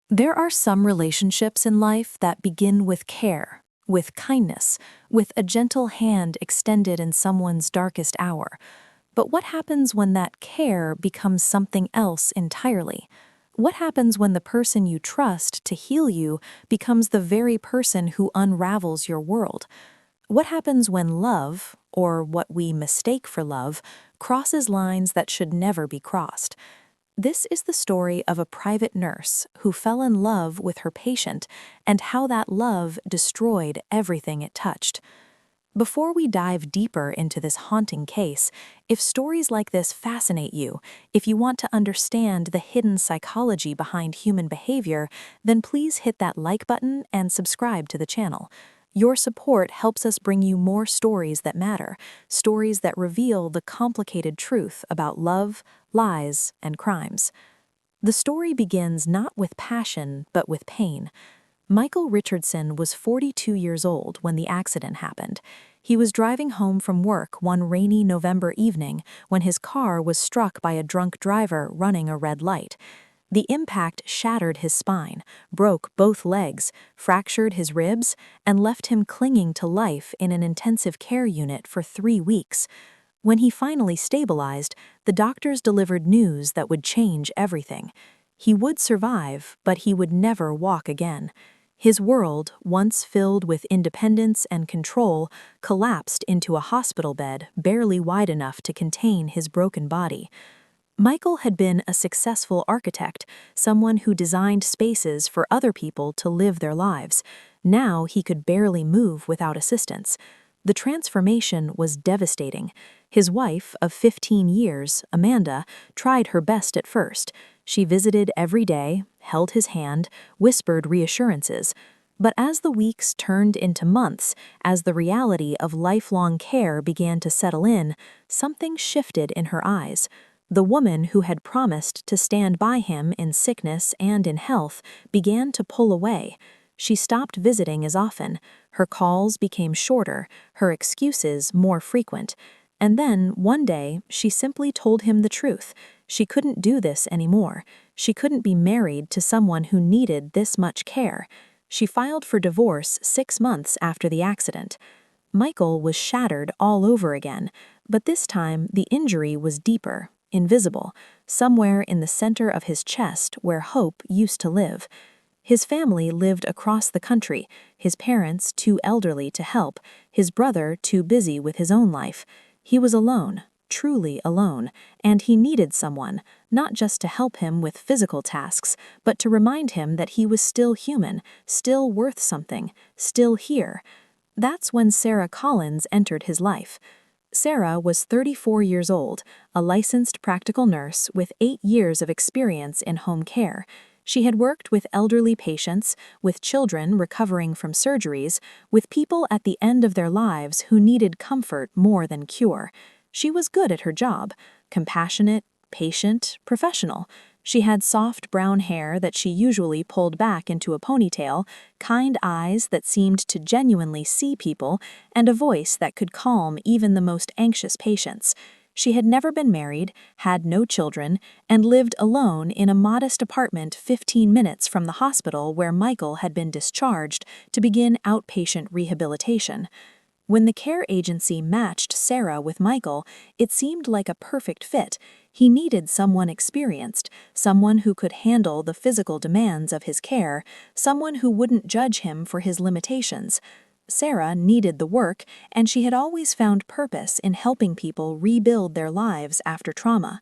There are some relationships in life that begin with care, with kindness, with a gentle hand extended in someone's darkest hour. But what happens when that care becomes something else entirely? What happens when the person you trust to heal you becomes the very person who unravels your world? What happens when love, or what we mistake for love, crosses lines that should never be crossed? This is the story of a private nurse who fell in love with her patient and how that love destroyed everything it touched. Before we dive deeper into this haunting case, if stories like this fascinate you, if you want to understand the hidden psychology behind human behavior, then please hit that like button and subscribe to the channel. Your support helps us bring you more stories that matter, stories that reveal the complicated truth about love, lies, and crimes. The story begins not with passion, but with pain. Michael Richardson was 42 years old when the accident happened. He was driving home from work one rainy November evening when his car was struck by a drunk driver running a red light. The impact shattered his spine, broke both legs, fractured his ribs, and left him clinging to life in an intensive care unit for 3 weeks. When he finally stabilized, the doctors delivered news that would change everything. He would survive, but he would never walk again. His world, once filled with independence and control, collapsed into a hospital bed barely wide enough to contain his broken body. Michael had been a successful architect, someone who designed spaces for other people to live their lives. Now he could barely move without assistance. The transformation was devastating. His wife of 15 years, Amanda, tried her best at first. She visited every day, held his hand, whispered reassurances. But as the weeks turned into months, as the reality of lifelong care began to settle in, something shifted in her eyes. The woman who had promised to stand by him in sickness and in health began to pull away. She stopped visiting as often. Her calls became shorter, her excuses more frequent. And then, one day, she simply told him the truth. She couldn't do this anymore. She couldn't be married to someone who needed this much care. She filed for divorce 6 months after the accident. Michael was shattered all over again, but this time the injury was deeper, invisible, somewhere in the center of his chest where hope used to live. His family lived across the country, his parents too elderly to help, his brother too busy with his own life. He was alone, truly alone, and he needed someone, not just to help him with physical tasks, but to remind him that he was still human, still worth something, still here. That's when Sarah Collins entered his life. Sarah was 34 years old, a licensed practical nurse with 8 years of experience in home care. She had worked with elderly patients, with children recovering from surgeries, with people at the end of their lives who needed comfort more than cure. She was good at her job, compassionate, patient, professional. She had soft brown hair that she usually pulled back into a ponytail, kind eyes that seemed to genuinely see people, and a voice that could calm even the most anxious patients. She had never been married, had no children, and lived alone in a modest apartment 15 minutes from the hospital where Michael had been discharged to begin outpatient rehabilitation. When the care agency matched Sarah with Michael, it seemed like a perfect fit. He needed someone experienced, someone who could handle the physical demands of his care, someone who wouldn't judge him for his limitations. Sarah needed the work, and she had always found purpose in helping people rebuild their lives after trauma.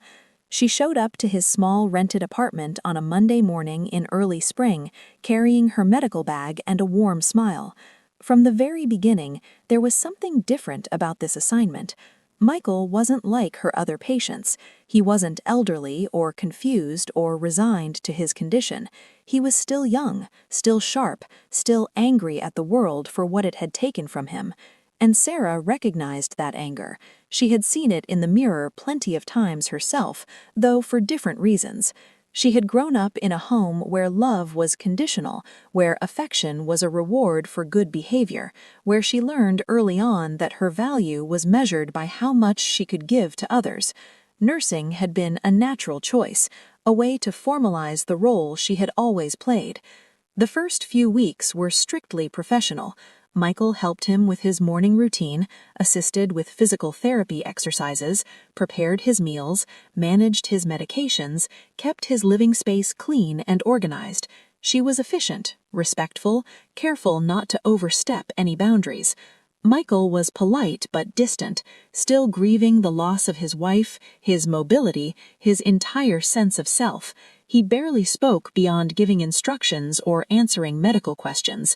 She showed up to his small rented apartment on a Monday morning in early spring, carrying her medical bag and a warm smile. From the very beginning, there was something different about this assignment. Michael wasn't like her other patients. He wasn't elderly or confused or resigned to his condition. He was still young, still sharp, still angry at the world for what it had taken from him. And Sarah recognized that anger. She had seen it in the mirror plenty of times herself, though for different reasons. She had grown up in a home where love was conditional, where affection was a reward for good behavior, where she learned early on that her value was measured by how much she could give to others. Nursing had been a natural choice, a way to formalize the role she had always played. The first few weeks were strictly professional. Michael helped him with his morning routine, assisted with physical therapy exercises, prepared his meals, managed his medications, kept his living space clean and organized. She was efficient, respectful, careful not to overstep any boundaries. Michael was polite but distant, still grieving the loss of his wife, his mobility, his entire sense of self. He barely spoke beyond giving instructions or answering medical questions.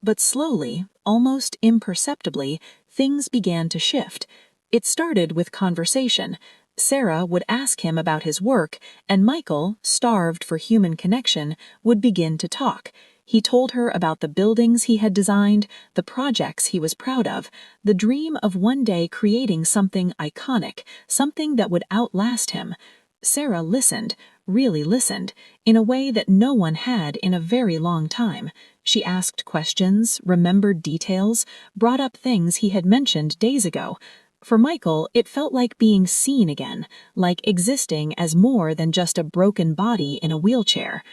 But slowly, almost imperceptibly, things began to shift. It started with conversation. Sarah would ask him about his work, and Michael, starved for human connection, would begin to talk. He told her about the buildings he had designed, the projects he was proud of, the dream of one day creating something iconic, something that would outlast him. Sarah listened, really listened, in a way that no one had in a very long time. She asked questions, remembered details, brought up things he had mentioned days ago. For Michael, it felt like being seen again, like existing as more than just a broken body in a wheelchair.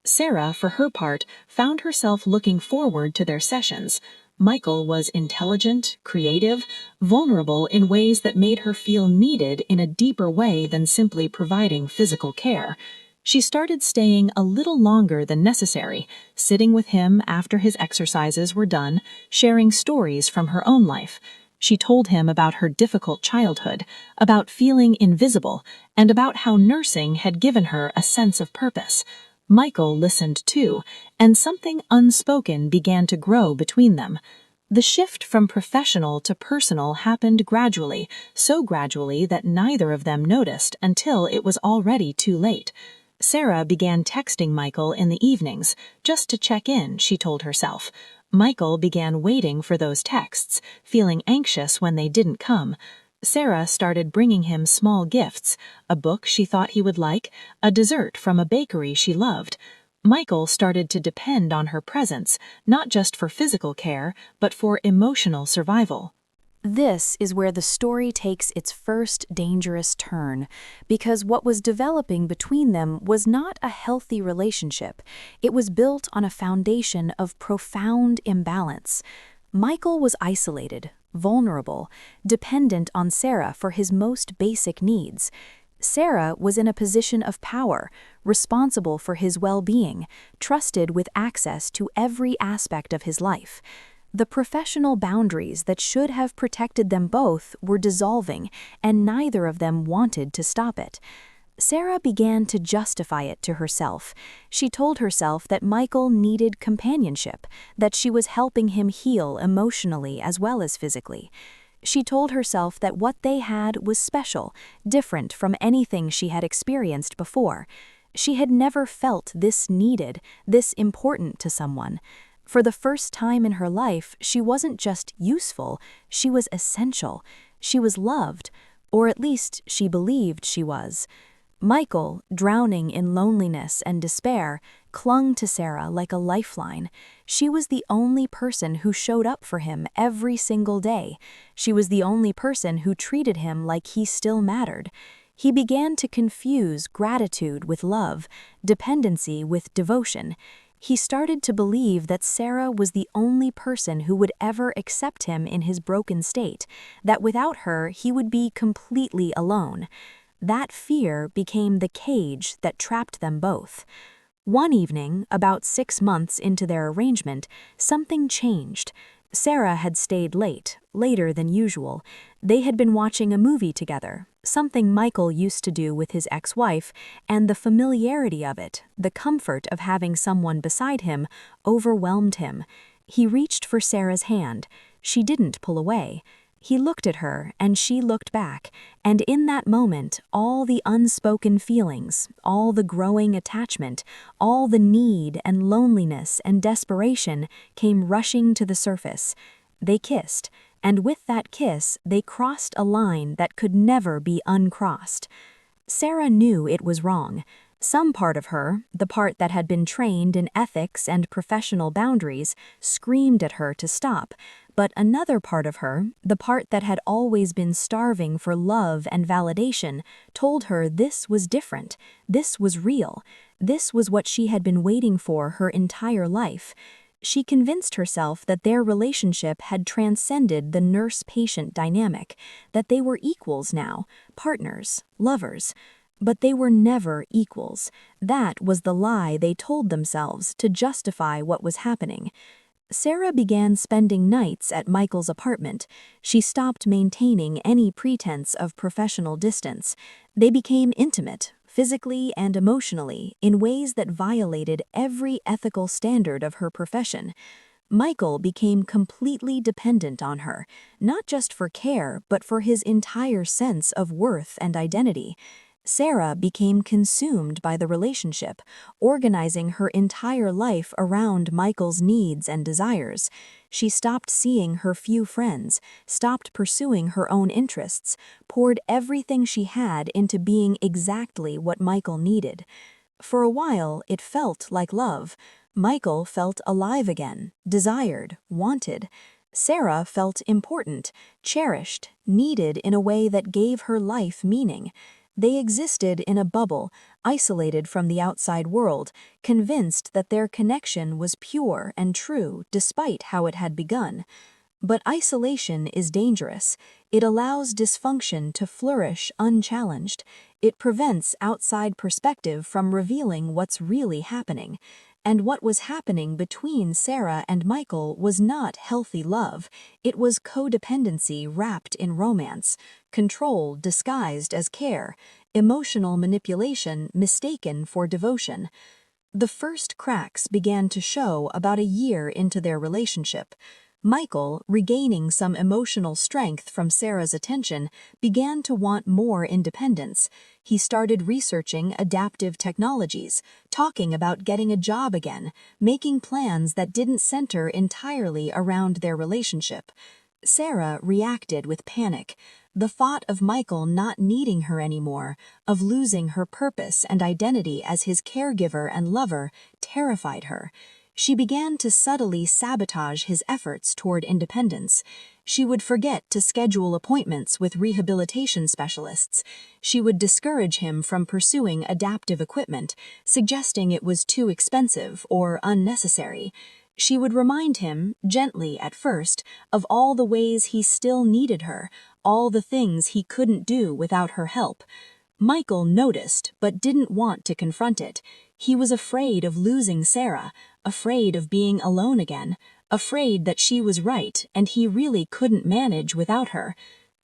Sarah, for her part, found herself looking forward to their sessions. Michael was intelligent, creative, vulnerable in ways that made her feel needed in a deeper way than simply providing physical care. She started staying a little longer than necessary, sitting with him after his exercises were done, sharing stories from her own life. She told him about her difficult childhood, about feeling invisible, and about how nursing had given her a sense of purpose. Michael listened too, and something unspoken began to grow between them. The shift from professional to personal happened gradually, so gradually that neither of them noticed until it was already too late. Sarah began texting Michael in the evenings, just to check in, she told herself. Michael began waiting for those texts, feeling anxious when they didn't come. Sarah started bringing him small gifts, a book she thought he would like, a dessert from a bakery she loved. Michael started to depend on her presence, not just for physical care, but for emotional survival. This is where the story takes its first dangerous turn, because what was developing between them was not a healthy relationship. It was built on a foundation of profound imbalance. Michael was isolated, vulnerable, dependent on Sarah for his most basic needs. Sarah was in a position of power, responsible for his well-being, trusted with access to every aspect of his life. The professional boundaries that should have protected them both were dissolving, and neither of them wanted to stop it. Sarah began to justify it to herself. She told herself that Michael needed companionship, that she was helping him heal emotionally as well as physically. She told herself that what they had was special, different from anything she had experienced before. She had never felt this needed, this important to someone. For the first time in her life, she wasn't just useful, she was essential. She was loved, or at least she believed she was. Michael, drowning in loneliness and despair, clung to Sarah like a lifeline. She was the only person who showed up for him every single day. She was the only person who treated him like he still mattered. He began to confuse gratitude with love, dependency with devotion. He started to believe that Sarah was the only person who would ever accept him in his broken state, that without her he would be completely alone. That fear became the cage that trapped them both. One evening, about 6 months into their arrangement, something changed. Sarah had stayed late, later than usual. They had been watching a movie together, something Michael used to do with his ex-wife, and the familiarity of it, the comfort of having someone beside him, overwhelmed him. He reached for Sarah's hand. She didn't pull away. He looked at her, and she looked back, and in that moment, all the unspoken feelings, all the growing attachment, all the need and loneliness and desperation came rushing to the surface. They kissed, and with that kiss, they crossed a line that could never be uncrossed. Sarah knew it was wrong. Some part of her, the part that had been trained in ethics and professional boundaries, screamed at her to stop, But another part of her, the part that had always been starving for love and validation, told her this was different, this was real, this was what she had been waiting for her entire life. She convinced herself that their relationship had transcended the nurse-patient dynamic, that they were equals now, partners, lovers. But they were never equals. That was the lie they told themselves to justify what was happening. Sarah began spending nights at Michael's apartment. She stopped maintaining any pretense of professional distance. They became intimate, physically and emotionally, in ways that violated every ethical standard of her profession. Michael became completely dependent on her, not just for care, but for his entire sense of worth and identity. Sarah became consumed by the relationship, organizing her entire life around Michael's needs and desires. She stopped seeing her few friends, stopped pursuing her own interests, poured everything she had into being exactly what Michael needed. For a while, it felt like love. Michael felt alive again, desired, wanted. Sarah felt important, cherished, needed in a way that gave her life meaning. They existed in a bubble, isolated from the outside world, convinced that their connection was pure and true despite how it had begun. But isolation is dangerous. It allows dysfunction to flourish unchallenged. It prevents outside perspective from revealing what's really happening. And what was happening between Sarah and Michael was not healthy love. It was codependency wrapped in romance, control disguised as care, emotional manipulation mistaken for devotion. The first cracks began to show about a year into their relationship. Michael, regaining some emotional strength from Sarah's attention, began to want more independence. He started researching adaptive technologies, talking about getting a job again, making plans that didn't center entirely around their relationship. Sarah reacted with panic. The thought of Michael not needing her anymore, of losing her purpose and identity as his caregiver and lover, terrified her. She began to subtly sabotage his efforts toward independence. She would forget to schedule appointments with rehabilitation specialists. She would discourage him from pursuing adaptive equipment, suggesting it was too expensive or unnecessary. She would remind him, gently at first, of all the ways he still needed her, all the things he couldn't do without her help. Michael noticed, but didn't want to confront it. He was afraid of losing Sarah, afraid of being alone again, afraid that she was right and he really couldn't manage without her.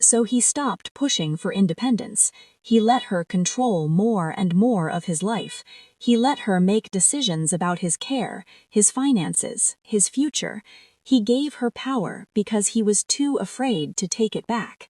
So he stopped pushing for independence. He let her control more and more of his life. He let her make decisions about his care, his finances, his future. He gave her power because he was too afraid to take it back.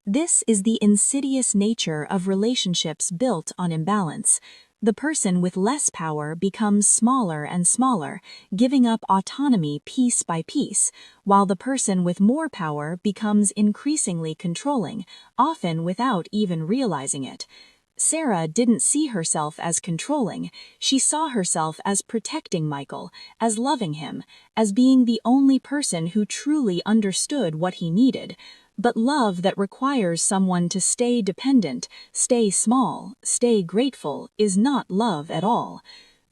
This is the insidious nature of relationships built on imbalance. The person with less power becomes smaller and smaller, giving up autonomy piece by piece, while the person with more power becomes increasingly controlling, often without even realizing it. Sarah didn't see herself as controlling. She saw herself as protecting Michael, as loving him, as being the only person who truly understood what he needed. But love that requires someone to stay dependent, stay small, stay grateful, is not love at all.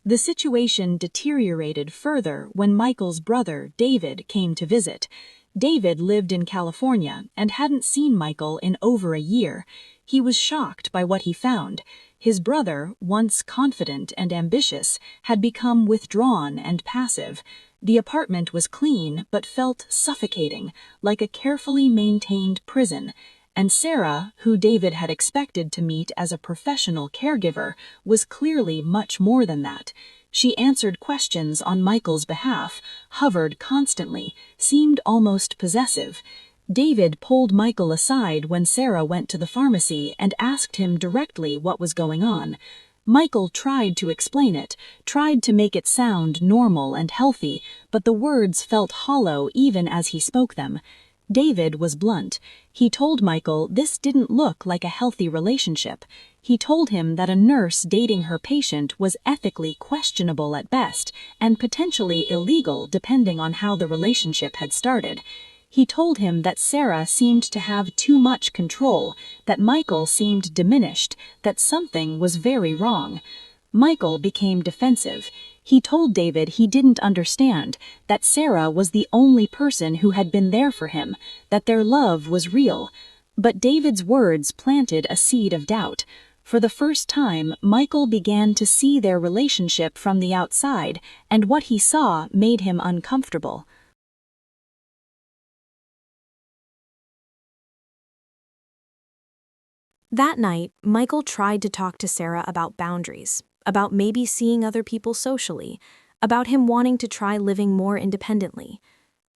The situation deteriorated further when Michael's brother, David, came to visit. David lived in California and hadn't seen Michael in over a year. He was shocked by what he found. His brother, once confident and ambitious, had become withdrawn and passive. The apartment was clean but felt suffocating, like a carefully maintained prison. And Sarah, who David had expected to meet as a professional caregiver, was clearly much more than that. She answered questions on Michael's behalf, hovered constantly, seemed almost possessive. David pulled Michael aside when Sarah went to the pharmacy and asked him directly what was going on. Michael tried to explain it, tried to make it sound normal and healthy, but the words felt hollow even as he spoke them. David was blunt. He told Michael this didn't look like a healthy relationship. He told him that a nurse dating her patient was ethically questionable at best and potentially illegal depending on how the relationship had started. He told him that Sarah seemed to have too much control, that Michael seemed diminished, that something was very wrong. Michael became defensive. He told David he didn't understand, that Sarah was the only person who had been there for him, that their love was real. But David's words planted a seed of doubt. For the first time, Michael began to see their relationship from the outside, and what he saw made him uncomfortable. That night, Michael tried to talk to Sarah about boundaries, about maybe seeing other people socially, about him wanting to try living more independently.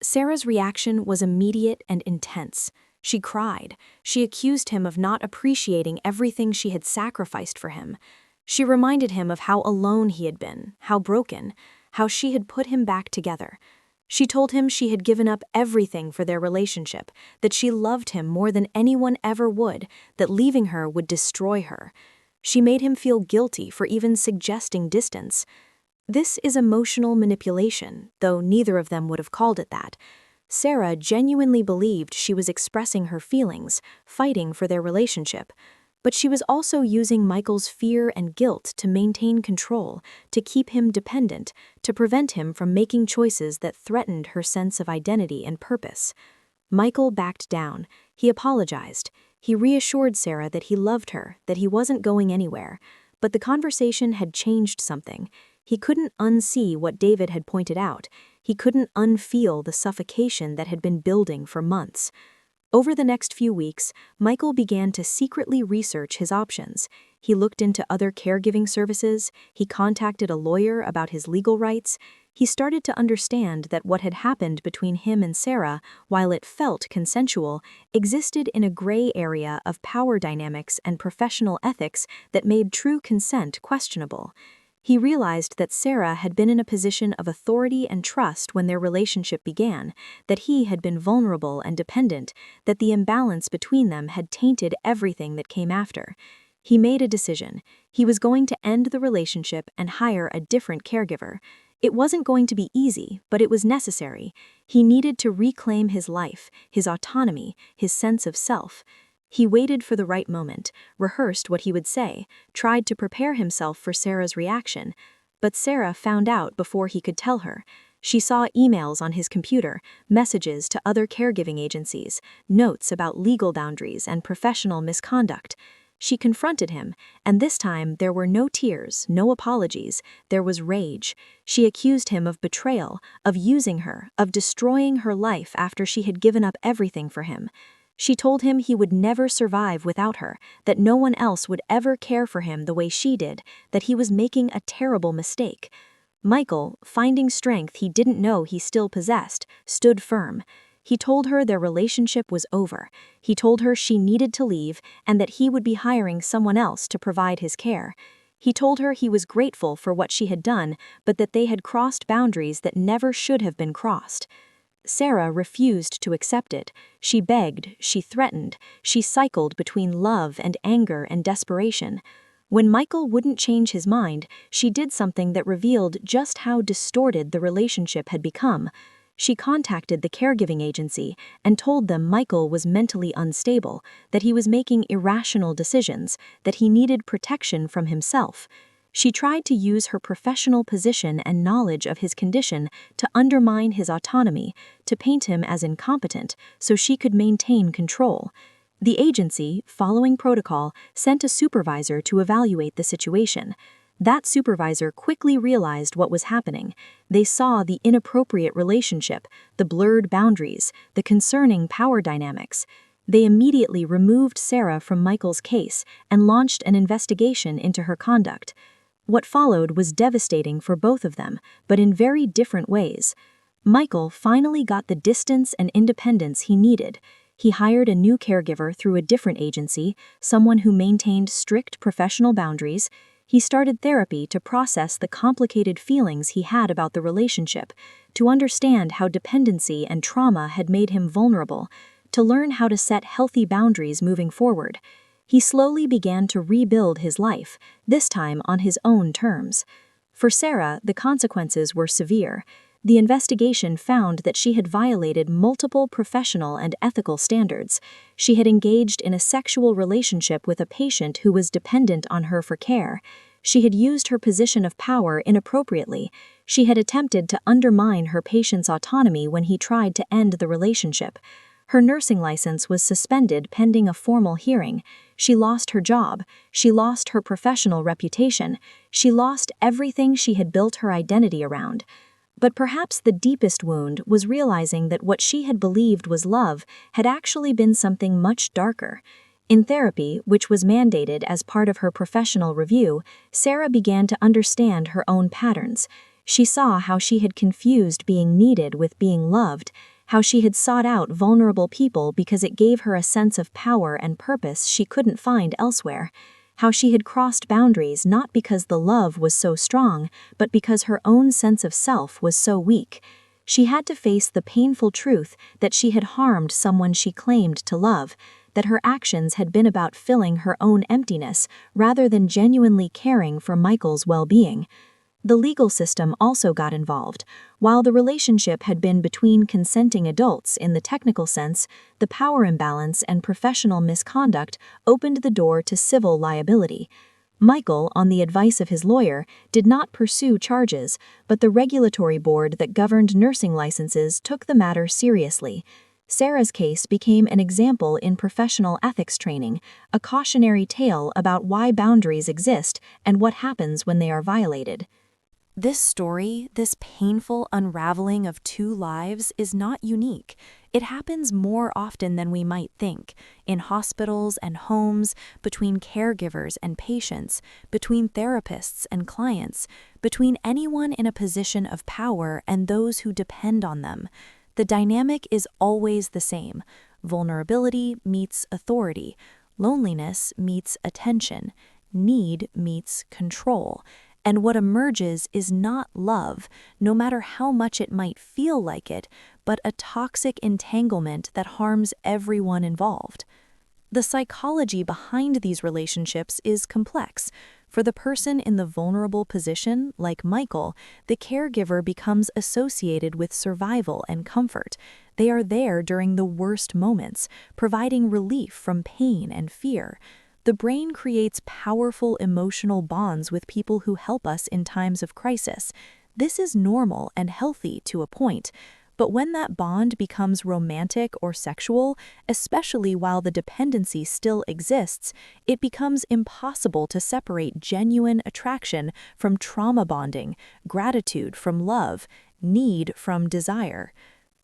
Sarah's reaction was immediate and intense. She cried. She accused him of not appreciating everything she had sacrificed for him. She reminded him of how alone he had been, how broken, how she had put him back together. She told him she had given up everything for their relationship, that she loved him more than anyone ever would, that leaving her would destroy her. She made him feel guilty for even suggesting distance. This is emotional manipulation, though neither of them would have called it that. Sarah genuinely believed she was expressing her feelings, fighting for their relationship. But she was also using Michael's fear and guilt to maintain control, to keep him dependent, to prevent him from making choices that threatened her sense of identity and purpose. Michael backed down. He apologized. He reassured Sarah that he loved her, that he wasn't going anywhere. But the conversation had changed something. He couldn't unsee what David had pointed out. He couldn't unfeel the suffocation that had been building for months. Over the next few weeks, Michael began to secretly research his options. He looked into other caregiving services, he contacted a lawyer about his legal rights. He started to understand that what had happened between him and Sarah, while it felt consensual, existed in a gray area of power dynamics and professional ethics that made true consent questionable. He realized that Sarah had been in a position of authority and trust when their relationship began, that he had been vulnerable and dependent, that the imbalance between them had tainted everything that came after. He made a decision. He was going to end the relationship and hire a different caregiver. It wasn't going to be easy, but it was necessary. He needed to reclaim his life, his autonomy, his sense of self. He waited for the right moment, rehearsed what he would say, tried to prepare himself for Sarah's reaction. But Sarah found out before he could tell her. She saw emails on his computer, messages to other caregiving agencies, notes about legal boundaries and professional misconduct. She confronted him, and this time there were no tears, no apologies, there was rage. She accused him of betrayal, of using her, of destroying her life after she had given up everything for him. She told him he would never survive without her, that no one else would ever care for him the way she did, that he was making a terrible mistake. Michael, finding strength he didn't know he still possessed, stood firm. He told her their relationship was over. He told her she needed to leave and that he would be hiring someone else to provide his care. He told her he was grateful for what she had done, but that they had crossed boundaries that never should have been crossed. Sarah refused to accept it. She begged, she threatened, she cycled between love and anger and desperation. When Michael wouldn't change his mind, she did something that revealed just how distorted the relationship had become. She contacted the caregiving agency and told them Michael was mentally unstable, that he was making irrational decisions, that he needed protection from himself. She tried to use her professional position and knowledge of his condition to undermine his autonomy, to paint him as incompetent, so she could maintain control. The agency, following protocol, sent a supervisor to evaluate the situation. That supervisor quickly realized what was happening. They saw the inappropriate relationship, the blurred boundaries, the concerning power dynamics. They immediately removed Sarah from Michael's case and launched an investigation into her conduct. What followed was devastating for both of them, but in very different ways. Michael finally got the distance and independence he needed. He hired a new caregiver through a different agency, someone who maintained strict professional boundaries. He started therapy to process the complicated feelings he had about the relationship, to understand how dependency and trauma had made him vulnerable, to learn how to set healthy boundaries moving forward. He slowly began to rebuild his life, this time on his own terms. For Sarah, the consequences were severe. The investigation found that she had violated multiple professional and ethical standards. She had engaged in a sexual relationship with a patient who was dependent on her for care. She had used her position of power inappropriately. She had attempted to undermine her patient's autonomy when he tried to end the relationship. Her nursing license was suspended pending a formal hearing. She lost her job. She lost her professional reputation. She lost everything she had built her identity around. But perhaps the deepest wound was realizing that what she had believed was love had actually been something much darker. In therapy, which was mandated as part of her professional review, Sarah began to understand her own patterns. She saw how she had confused being needed with being loved, how she had sought out vulnerable people because it gave her a sense of power and purpose she couldn't find elsewhere, how she had crossed boundaries not because the love was so strong, but because her own sense of self was so weak. She had to face the painful truth that she had harmed someone she claimed to love, that her actions had been about filling her own emptiness rather than genuinely caring for Michael's well-being. The legal system also got involved. While the relationship had been between consenting adults in the technical sense, the power imbalance and professional misconduct opened the door to civil liability. Michael, on the advice of his lawyer, did not pursue charges, but the regulatory board that governed nursing licenses took the matter seriously. Sarah's case became an example in professional ethics training, a cautionary tale about why boundaries exist and what happens when they are violated. This story, this painful unraveling of two lives, is not unique. It happens more often than we might think, in hospitals and homes, between caregivers and patients, between therapists and clients, between anyone in a position of power and those who depend on them. The dynamic is always the same. Vulnerability meets authority. Loneliness meets attention. Need meets control. And what emerges is not love, no matter how much it might feel like it, but a toxic entanglement that harms everyone involved. The psychology behind these relationships is complex. For the person in the vulnerable position, like Michael, the caregiver becomes associated with survival and comfort. They are there during the worst moments, providing relief from pain and fear. The brain creates powerful emotional bonds with people who help us in times of crisis. This is normal and healthy to a point. But when that bond becomes romantic or sexual, especially while the dependency still exists, it becomes impossible to separate genuine attraction from trauma bonding, gratitude from love, need from desire.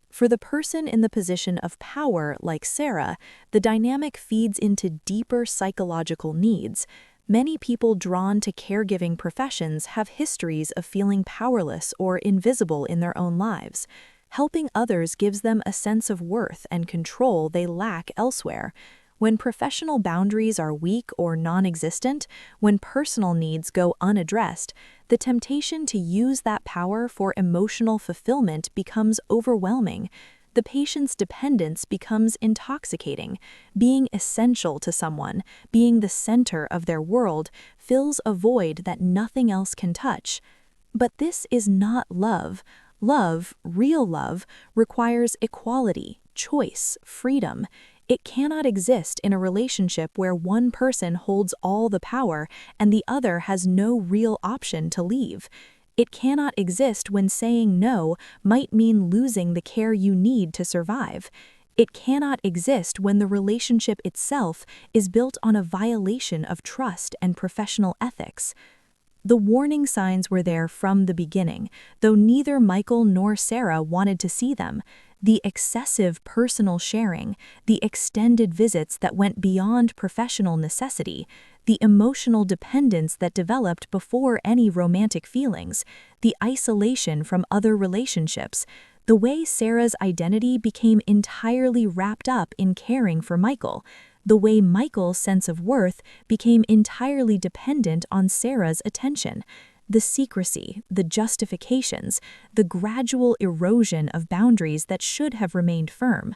For the person in the position of power, like Sarah, the dynamic feeds into deeper psychological needs. Many people drawn to caregiving professions have histories of feeling powerless or invisible in their own lives. Helping others gives them a sense of worth and control they lack elsewhere. When professional boundaries are weak or non-existent, when personal needs go unaddressed, the temptation to use that power for emotional fulfillment becomes overwhelming. The patient's dependence becomes intoxicating. Being essential to someone, being the center of their world, fills a void that nothing else can touch. But this is not love. Love, real love, requires equality, choice, freedom. It cannot exist in a relationship where one person holds all the power and the other has no real option to leave. It cannot exist when saying no might mean losing the care you need to survive. It cannot exist when the relationship itself is built on a violation of trust and professional ethics. The warning signs were there from the beginning, though neither Michael nor Sarah wanted to see them. The excessive personal sharing, the extended visits that went beyond professional necessity, the emotional dependence that developed before any romantic feelings, the isolation from other relationships, the way Sarah's identity became entirely wrapped up in caring for Michael, the way Michael's sense of worth became entirely dependent on Sarah's attention, the secrecy, the justifications, the gradual erosion of boundaries that should have remained firm.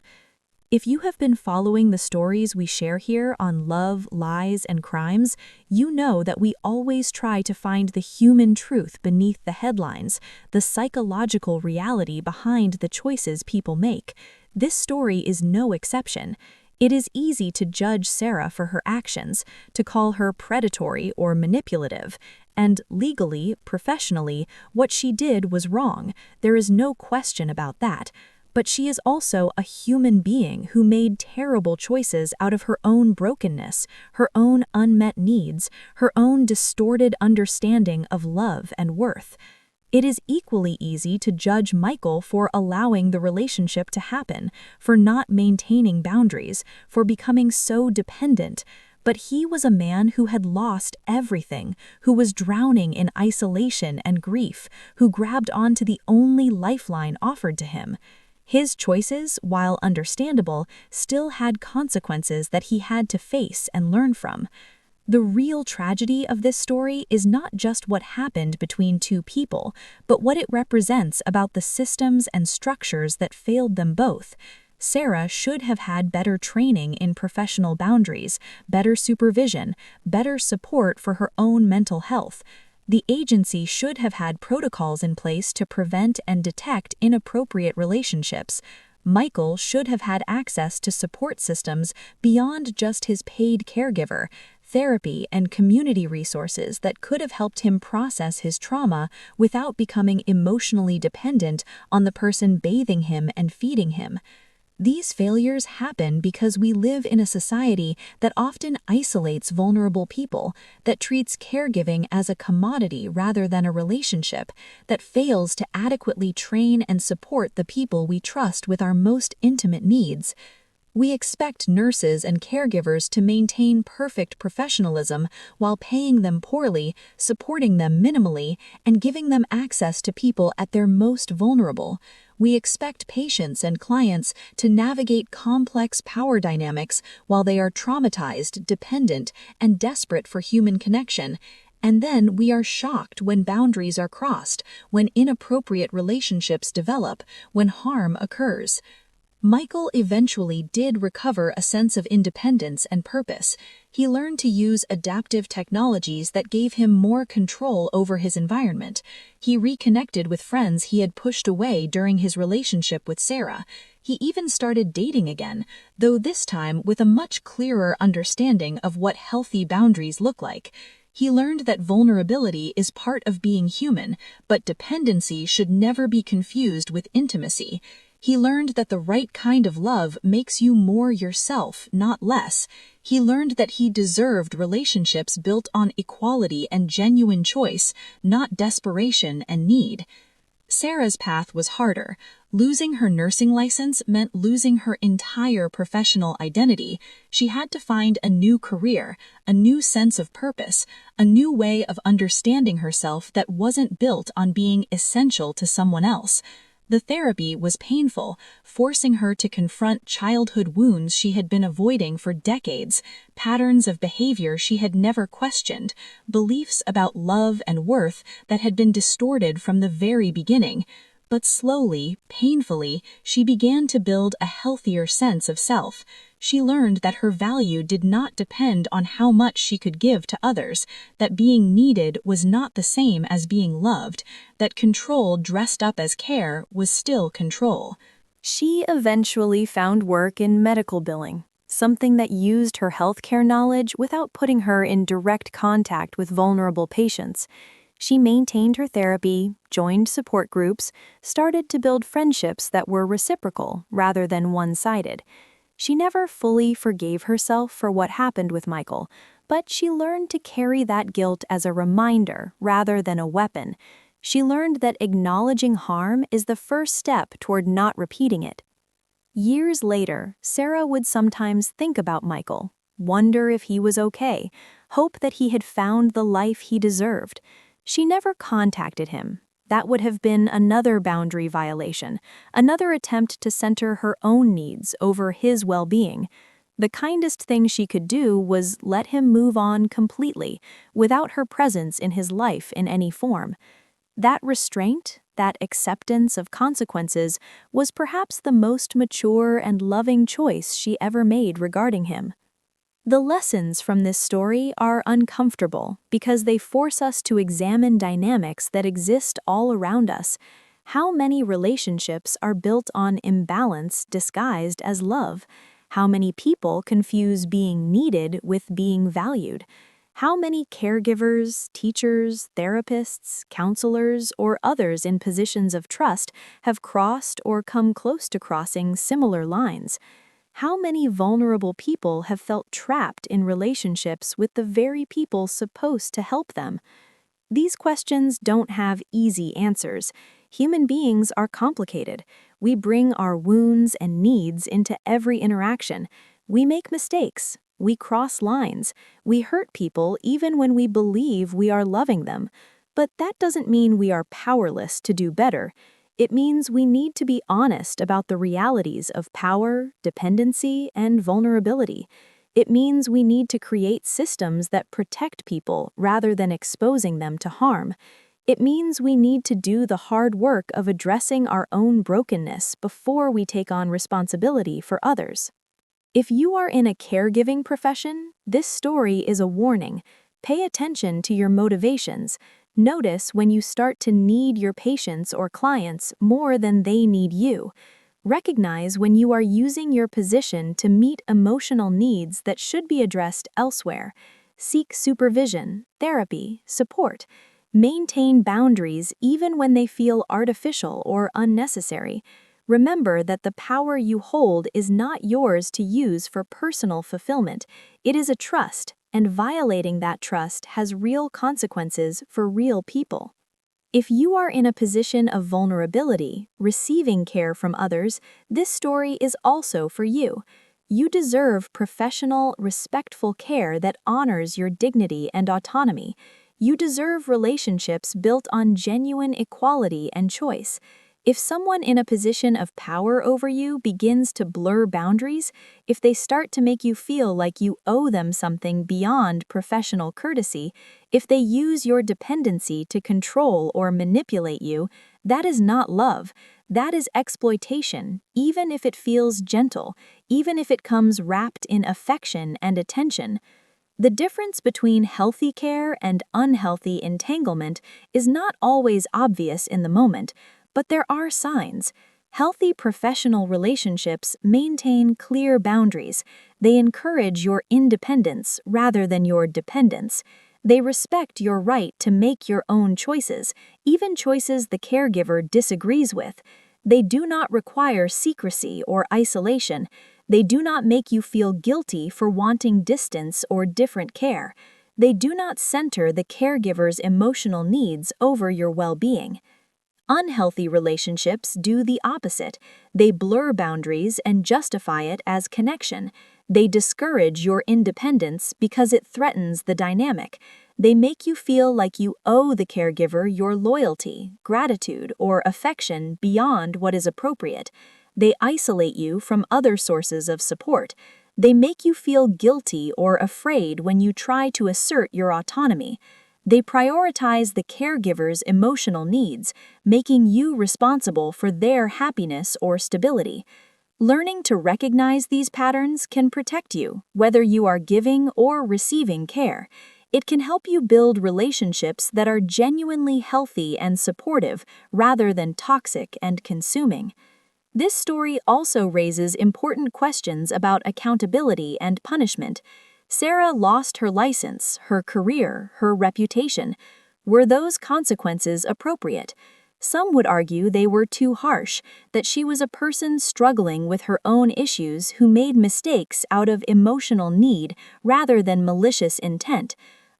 If you have been following the stories we share here on love, lies, and crimes, you know that we always try to find the human truth beneath the headlines, the psychological reality behind the choices people make. This story is no exception. It is easy to judge Sarah for her actions, to call her predatory or manipulative, and legally, professionally, what she did was wrong. There is no question about that. But she is also a human being who made terrible choices out of her own brokenness, her own unmet needs, her own distorted understanding of love and worth. It is equally easy to judge Michael for allowing the relationship to happen, for not maintaining boundaries, for becoming so dependent. But he was a man who had lost everything, who was drowning in isolation and grief, who grabbed onto the only lifeline offered to him. His choices, while understandable, still had consequences that he had to face and learn from. The real tragedy of this story is not just what happened between two people, but what it represents about the systems and structures that failed them both. Sarah should have had better training in professional boundaries, better supervision, better support for her own mental health. The agency should have had protocols in place to prevent and detect inappropriate relationships. Michael should have had access to support systems beyond just his paid caregiver, therapy and community resources that could have helped him process his trauma without becoming emotionally dependent on the person bathing him and feeding him. These failures happen because we live in a society that often isolates vulnerable people, that treats caregiving as a commodity rather than a relationship, that fails to adequately train and support the people we trust with our most intimate needs. We expect nurses and caregivers to maintain perfect professionalism while paying them poorly, supporting them minimally, and giving them access to people at their most vulnerable. We expect patients and clients to navigate complex power dynamics while they are traumatized, dependent, and desperate for human connection. And then we are shocked when boundaries are crossed, when inappropriate relationships develop, when harm occurs. Michael eventually did recover a sense of independence and purpose. He learned to use adaptive technologies that gave him more control over his environment. He reconnected with friends he had pushed away during his relationship with Sarah. He even started dating again, though this time with a much clearer understanding of what healthy boundaries look like. He learned that vulnerability is part of being human, but dependency should never be confused with intimacy. He learned that the right kind of love makes you more yourself, not less. He learned that he deserved relationships built on equality and genuine choice, not desperation and need. Sarah's path was harder. Losing her nursing license meant losing her entire professional identity. She had to find a new career, a new sense of purpose, a new way of understanding herself that wasn't built on being essential to someone else. The therapy was painful, forcing her to confront childhood wounds she had been avoiding for decades, patterns of behavior she had never questioned, beliefs about love and worth that had been distorted from the very beginning. But slowly, painfully, she began to build a healthier sense of self. She learned that her value did not depend on how much she could give to others, that being needed was not the same as being loved, that control dressed up as care was still control. She eventually found work in medical billing, something that used her healthcare knowledge without putting her in direct contact with vulnerable patients. She maintained her therapy, joined support groups, started to build friendships that were reciprocal rather than one-sided. She never fully forgave herself for what happened with Michael, but she learned to carry that guilt as a reminder rather than a weapon. She learned that acknowledging harm is the first step toward not repeating it. Years later, Sarah would sometimes think about Michael, wonder if he was okay, hope that he had found the life he deserved. She never contacted him. That would have been another boundary violation, another attempt to center her own needs over his well-being. The kindest thing she could do was let him move on completely, without her presence in his life in any form. That restraint, that acceptance of consequences was perhaps the most mature and loving choice she ever made regarding him. The lessons from this story are uncomfortable because they force us to examine dynamics that exist all around us. How many relationships are built on imbalance disguised as love? How many people confuse being needed with being valued? How many caregivers, teachers, therapists, counselors, or others in positions of trust have crossed or come close to crossing similar lines? How many vulnerable people have felt trapped in relationships with the very people supposed to help them? These questions don't have easy answers. Human beings are complicated. We bring our wounds and needs into every interaction. We make mistakes. We cross lines. We hurt people even when we believe we are loving them. But that doesn't mean we are powerless to do better. It means we need to be honest about the realities of power, dependency, and vulnerability. It means we need to create systems that protect people rather than exposing them to harm. It means we need to do the hard work of addressing our own brokenness before we take on responsibility for others. If you are in a caregiving profession, this story is a warning. Pay attention to your motivations. Notice when you start to need your patients or clients more than they need you. Recognize when you are using your position to meet emotional needs that should be addressed elsewhere. Seek supervision, therapy, support. Maintain boundaries even when they feel artificial or unnecessary. Remember that the power you hold is not yours to use for personal fulfillment. It is a trust, and violating that trust has real consequences for real people. If you are in a position of vulnerability, receiving care from others, this story is also for you. You deserve professional, respectful care that honors your dignity and autonomy. You deserve relationships built on genuine equality and choice. If someone in a position of power over you begins to blur boundaries, if they start to make you feel like you owe them something beyond professional courtesy, if they use your dependency to control or manipulate you, that is not love. That is exploitation, even if it feels gentle, even if it comes wrapped in affection and attention. The difference between healthy care and unhealthy entanglement is not always obvious in the moment, but there are signs. Healthy professional relationships maintain clear boundaries. They encourage your independence rather than your dependence. They respect your right to make your own choices, even choices the caregiver disagrees with. They do not require secrecy or isolation. They do not make you feel guilty for wanting distance or different care. They do not center the caregiver's emotional needs over your well-being. Unhealthy relationships do the opposite. They blur boundaries and justify it as connection. They discourage your independence because it threatens the dynamic. They make you feel like you owe the caregiver your loyalty, gratitude, or affection beyond what is appropriate. They isolate you from other sources of support. They make you feel guilty or afraid when you try to assert your autonomy. They prioritize the caregiver's emotional needs, making you responsible for their happiness or stability. Learning to recognize these patterns can protect you, whether you are giving or receiving care. It can help you build relationships that are genuinely healthy and supportive rather than toxic and consuming. This story also raises important questions about accountability and punishment. Sarah lost her license, her career, her reputation. Were those consequences appropriate? Some would argue they were too harsh, that she was a person struggling with her own issues who made mistakes out of emotional need rather than malicious intent.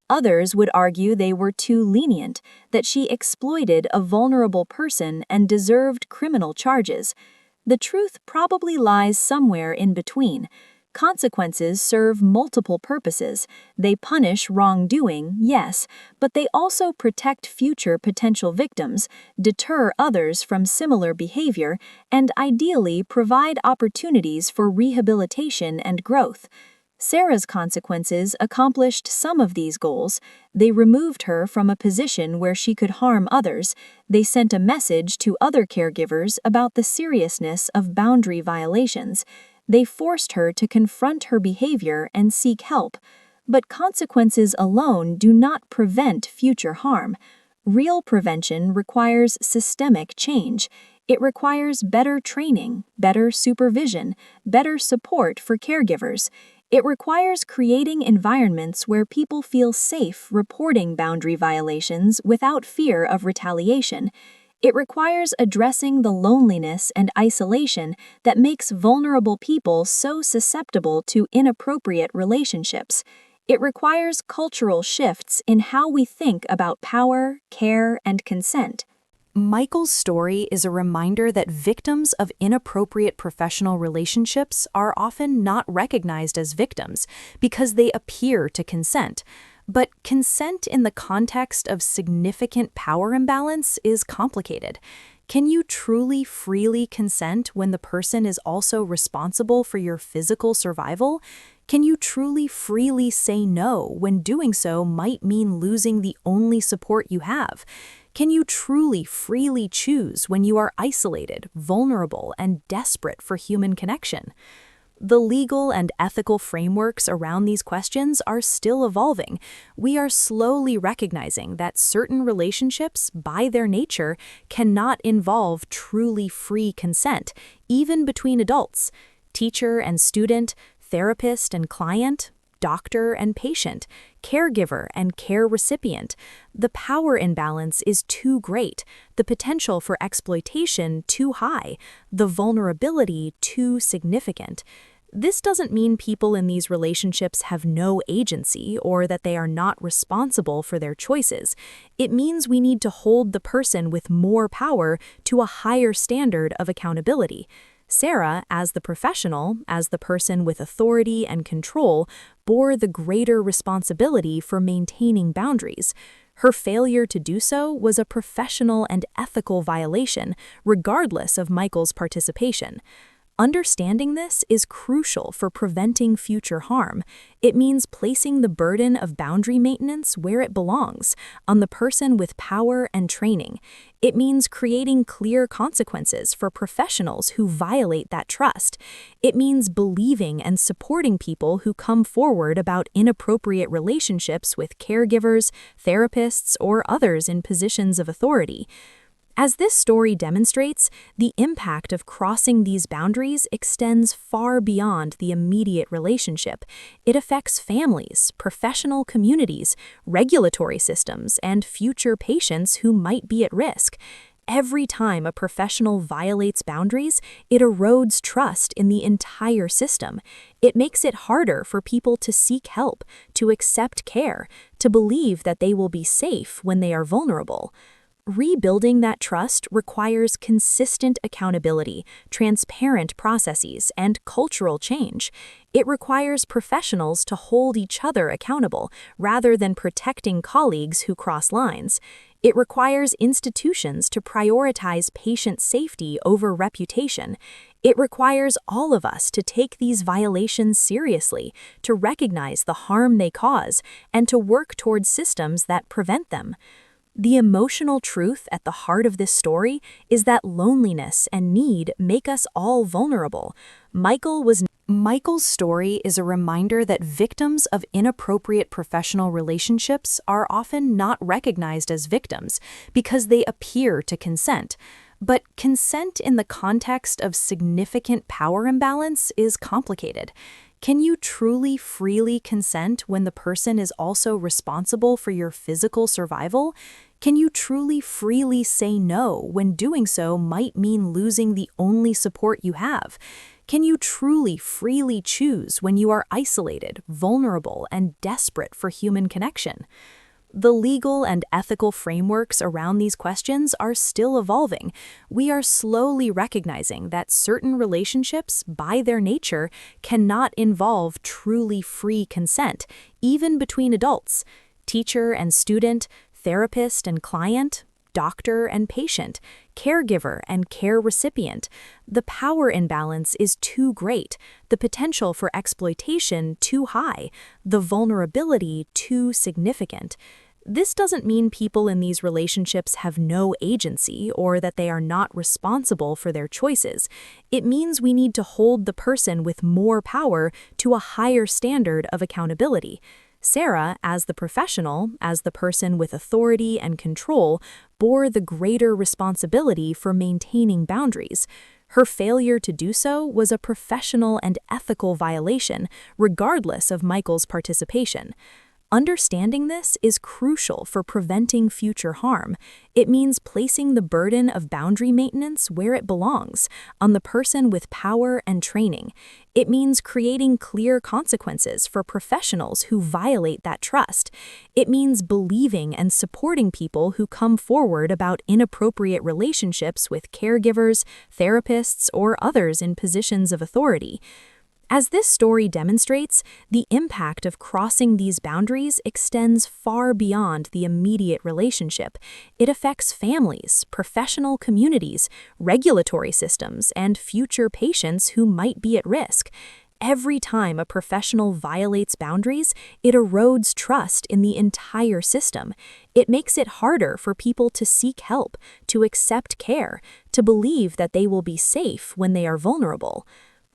Others would argue they were too lenient, that she exploited a vulnerable person and deserved criminal charges. The truth probably lies somewhere in between. Consequences serve multiple purposes. They punish wrongdoing, yes, but they also protect future potential victims, deter others from similar behavior, and ideally provide opportunities for rehabilitation and growth. Sarah's consequences accomplished some of these goals. They removed her from a position where she could harm others. They sent a message to other caregivers about the seriousness of boundary violations. They forced her to confront her behavior and seek help. But consequences alone do not prevent future harm. Real prevention requires systemic change. It requires better training, better supervision, better support for caregivers. It requires creating environments where people feel safe reporting boundary violations without fear of retaliation. It requires addressing the loneliness and isolation that makes vulnerable people so susceptible to inappropriate relationships. It requires cultural shifts in how we think about power, care, and consent. Michael's story is a reminder that victims of inappropriate professional relationships are often not recognized as victims because they appear to consent. But consent in the context of significant power imbalance is complicated. Can you truly freely consent when the person is also responsible for your physical survival? Can you truly freely say no when doing so might mean losing the only support you have? Can you truly freely choose when you are isolated, vulnerable, and desperate for human connection? The legal and ethical frameworks around these questions are still evolving. We are slowly recognizing that certain relationships, by their nature, cannot involve truly free consent, even between adults. Teacher and student, therapist and client, doctor and patient, caregiver and care recipient. The power imbalance is too great, the potential for exploitation too high, the vulnerability too significant. This doesn't mean people in these relationships have no agency or that they are not responsible for their choices. It means we need to hold the person with more power to a higher standard of accountability. Sarah, as the professional, as the person with authority and control, bore the greater responsibility for maintaining boundaries. Her failure to do so was a professional and ethical violation, regardless of Michael's participation. Understanding this is crucial for preventing future harm. It means placing the burden of boundary maintenance where it belongs, on the person with power and training. It means creating clear consequences for professionals who violate that trust. It means believing and supporting people who come forward about inappropriate relationships with caregivers, therapists, or others in positions of authority. As this story demonstrates, the impact of crossing these boundaries extends far beyond the immediate relationship. It affects families, professional communities, regulatory systems, and future patients who might be at risk. Every time a professional violates boundaries, it erodes trust in the entire system. It makes it harder for people to seek help, to accept care, to believe that they will be safe when they are vulnerable. Rebuilding that trust requires consistent accountability, transparent processes, and cultural change. It requires professionals to hold each other accountable rather than protecting colleagues who cross lines. It requires institutions to prioritize patient safety over reputation. It requires all of us to take these violations seriously, to recognize the harm they cause, and to work towards systems that prevent them. The emotional truth at the heart of this story is that loneliness and need make us all vulnerable. Michael's story is a reminder that victims of inappropriate professional relationships are often not recognized as victims because they appear to consent. But consent in the context of significant power imbalance is complicated. Can you truly freely consent when the person is also responsible for your physical survival? Can you truly freely say no when doing so might mean losing the only support you have? Can you truly freely choose when you are isolated, vulnerable, and desperate for human connection? The legal and ethical frameworks around these questions are still evolving. We are slowly recognizing that certain relationships, by their nature, cannot involve truly free consent, even between adults. Teacher and student, therapist and client, doctor and patient, caregiver and care recipient. The power imbalance is too great, the potential for exploitation too high, the vulnerability too significant. This doesn't mean people in these relationships have no agency or that they are not responsible for their choices. It means we need to hold the person with more power to a higher standard of accountability. Sarah, as the professional, as the person with authority and control, bore the greater responsibility for maintaining boundaries. Her failure to do so was a professional and ethical violation, regardless of Michael's participation. Understanding this is crucial for preventing future harm. It means placing the burden of boundary maintenance where it belongs, on the person with power and training. It means creating clear consequences for professionals who violate that trust. It means believing and supporting people who come forward about inappropriate relationships with caregivers, therapists, or others in positions of authority. As this story demonstrates, the impact of crossing these boundaries extends far beyond the immediate relationship. It affects families, professional communities, regulatory systems, and future patients who might be at risk. Every time a professional violates boundaries, it erodes trust in the entire system. It makes it harder for people to seek help, to accept care, to believe that they will be safe when they are vulnerable.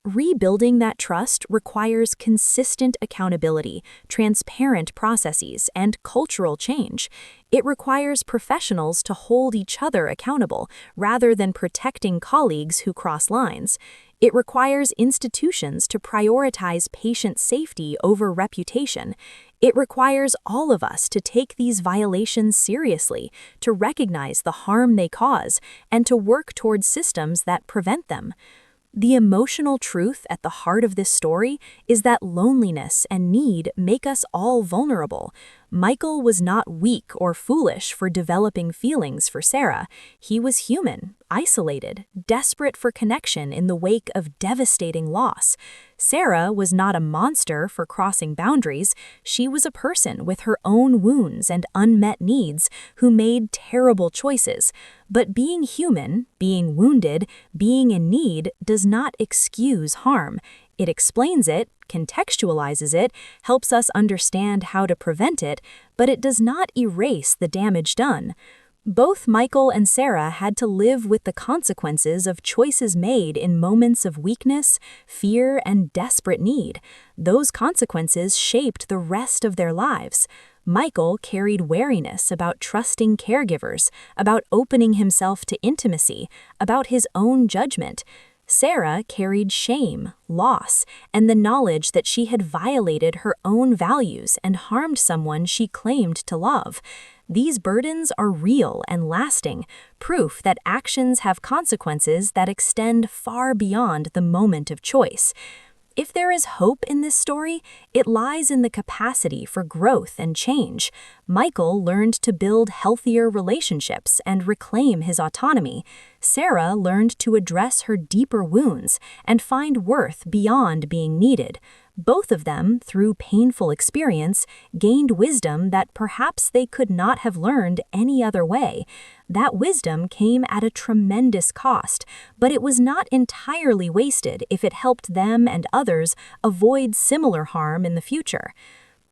Rebuilding that trust requires consistent accountability, transparent processes, and cultural change. It requires professionals to hold each other accountable rather than protecting colleagues who cross lines. It requires institutions to prioritize patient safety over reputation. It requires all of us to take these violations seriously, to recognize the harm they cause, and to work towards systems that prevent them. The emotional truth at the heart of this story is that loneliness and need make us all vulnerable. Michael was not weak or foolish for developing feelings for Sarah. He was human, isolated, desperate for connection in the wake of devastating loss. Sarah was not a monster for crossing boundaries. She was a person with her own wounds and unmet needs who made terrible choices. But being human, being wounded, being in need does not excuse harm. It explains it, contextualizes it, helps us understand how to prevent it, but it does not erase the damage done. Both Michael and Sarah had to live with the consequences of choices made in moments of weakness, fear, and desperate need. Those consequences shaped the rest of their lives. Michael carried wariness about trusting caregivers, about opening himself to intimacy, about his own judgment. Sarah carried shame, loss, and the knowledge that she had violated her own values and harmed someone she claimed to love. These burdens are real and lasting, proof that actions have consequences that extend far beyond the moment of choice. If there is hope in this story, it lies in the capacity for growth and change. Michael learned to build healthier relationships and reclaim his autonomy. Sarah learned to address her deeper wounds and find worth beyond being needed. Both of them, through painful experience, gained wisdom that perhaps they could not have learned any other way. That wisdom came at a tremendous cost, but it was not entirely wasted if it helped them and others avoid similar harm in the future.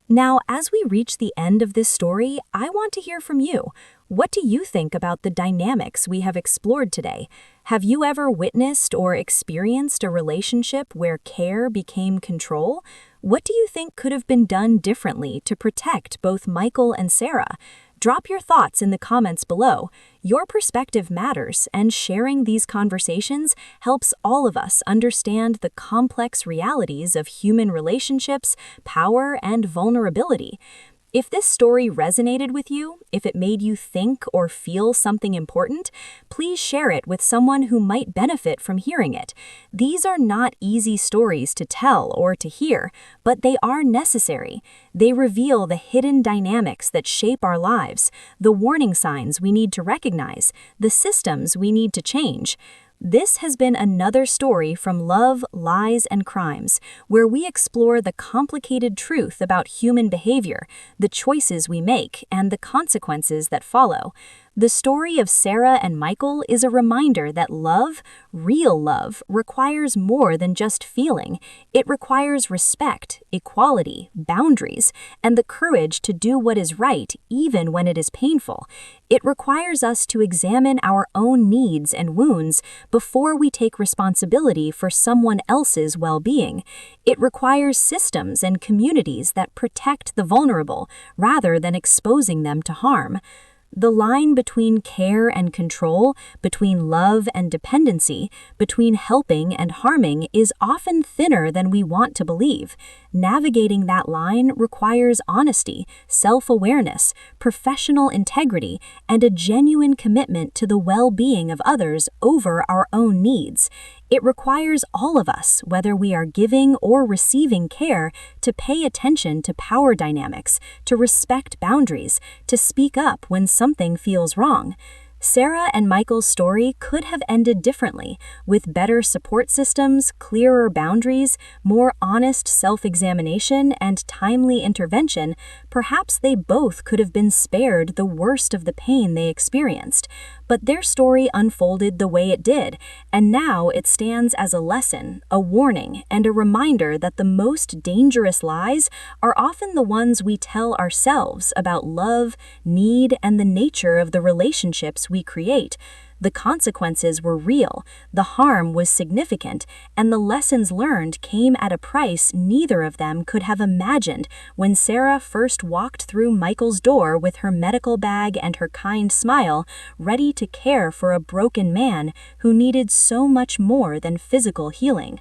Now, as we reach the end of this story, I want to hear from you. What do you think about the dynamics we have explored today? Have you ever witnessed or experienced a relationship where care became control? What do you think could have been done differently to protect both Michael and Sarah? Drop your thoughts in the comments below. Your perspective matters, and sharing these conversations helps all of us understand the complex realities of human relationships, power, and vulnerability. If this story resonated with you, if it made you think or feel something important, please share it with someone who might benefit from hearing it. These are not easy stories to tell or to hear, but they are necessary. They reveal the hidden dynamics that shape our lives, the warning signs we need to recognize, the systems we need to change. This has been another story from Love, Lies, and Crimes, where we explore the complicated truth about human behavior, the choices we make, and the consequences that follow. The story of Sarah and Michael is a reminder that love, real love, requires more than just feeling. It requires respect, equality, boundaries, and the courage to do what is right even when it is painful. It requires us to examine our own needs and wounds before we take responsibility for someone else's well-being. It requires systems and communities that protect the vulnerable rather than exposing them to harm. The line between care and control, between love and dependency, between helping and harming is often thinner than we want to believe. Navigating that line requires honesty, self-awareness, professional integrity, and a genuine commitment to the well-being of others over our own needs. It requires all of us, whether we are giving or receiving care, to pay attention to power dynamics, to respect boundaries, to speak up when something feels wrong. Sarah and Michael's story could have ended differently, with better support systems, clearer boundaries, more honest self-examination, and timely intervention. Perhaps they both could have been spared the worst of the pain they experienced. But their story unfolded the way it did, and now it stands as a lesson, a warning, and a reminder that the most dangerous lies are often the ones we tell ourselves about love, need, and the nature of the relationships we create. The consequences were real, the harm was significant, and the lessons learned came at a price neither of them could have imagined when Sarah first walked through Michael's door with her medical bag and her kind smile, ready to care for a broken man who needed so much more than physical healing.